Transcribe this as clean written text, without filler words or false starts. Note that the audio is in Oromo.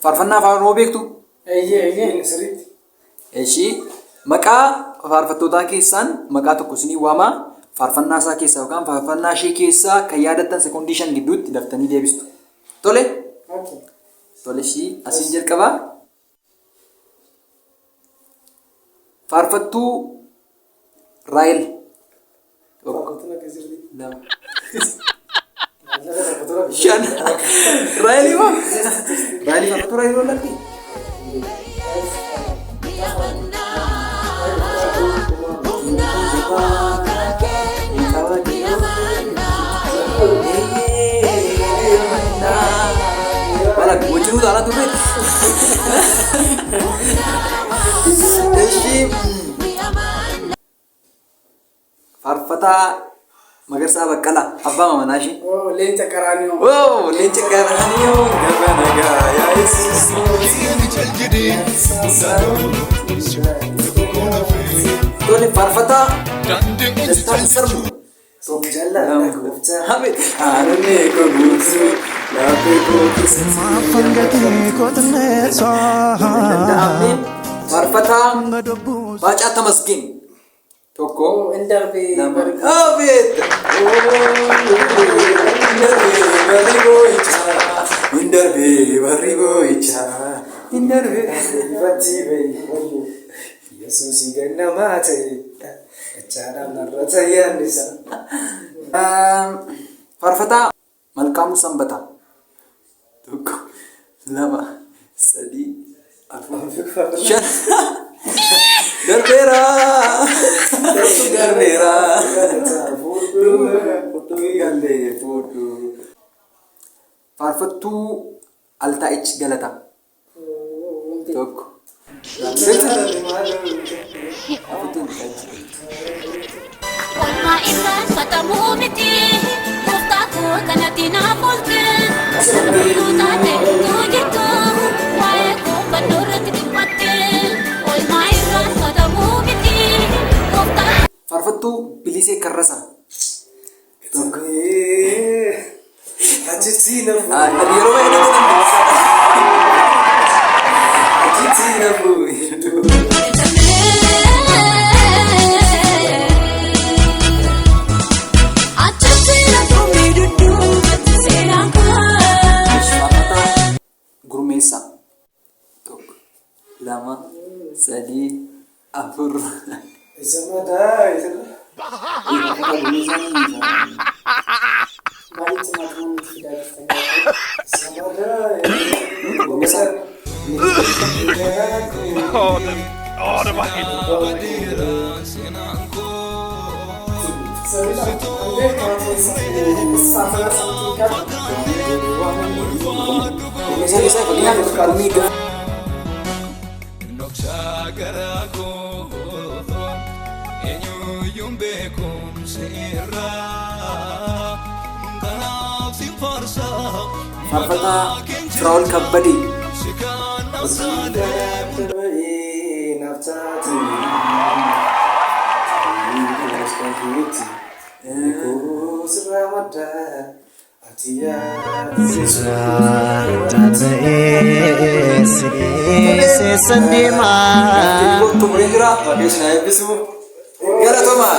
faarfannaa afaan Oromoo beektu? Eeyyee sirriitti. Ishii maqaa faarfattootaa keessaan maqaa tokko isinii waamaa faarfannaa isaa keessaa yookaan faarfannaa ishee keessaa kan yaadattan sekoondii 5 gidduutti daftanii deebistu. Tole? Tole ishii asiin jalqabaa. Faarfattuu Raayil. Shan. Raayil moo? Raayil faarfattuu Raayil wallatti? Balak wajib udah tuh bet. Farfata Magarsa Baqqalaa abbaa Mamanaashii. Leenca Qaraanioo. Leenca Qaraanioo. Gabaa nagaa yaa Yesuus. Tole faarfataa Dastaan Sarbu. Jaalladha gooftaa. Hamid Haarannee Koguutu Laaffee Kookisa. Maafangatee kootineessaa. Faarfataa Baacaa Tamasgeen. Tokko. Indarbee. Abet. Indarbee barri boo'icha. Indarbee. Ifatii bayi. Yesuus gannamaa ta'e. Achaadhaan narra tayyaan isaa. Faarfataa Malkaamuu Sanbataa. Tokko, lama, sadii, afur, shan. Darbeera. Darbeera. Faarfattuu Altaa'ich Galataa. Tokko. Olma irraa satamuu miti murtaatu kanatti naaf ooltetuu taate tuu jettu waa'ee koo fannoo irratti dhimmatte olma irraa satamuu miti murtaatu. Faarfattuu Bilisee Karrasaa. Achitti nafu. Yeroo baay'ee Achitti nafu. Gurmeessaa. Tokko, lama, sadii, afur. Isa madaa isa. Maalitti maqaan fidaa isa madaa. Det var helt... Faarfataa Firaa'ol Kabbadee. Galatoomaa.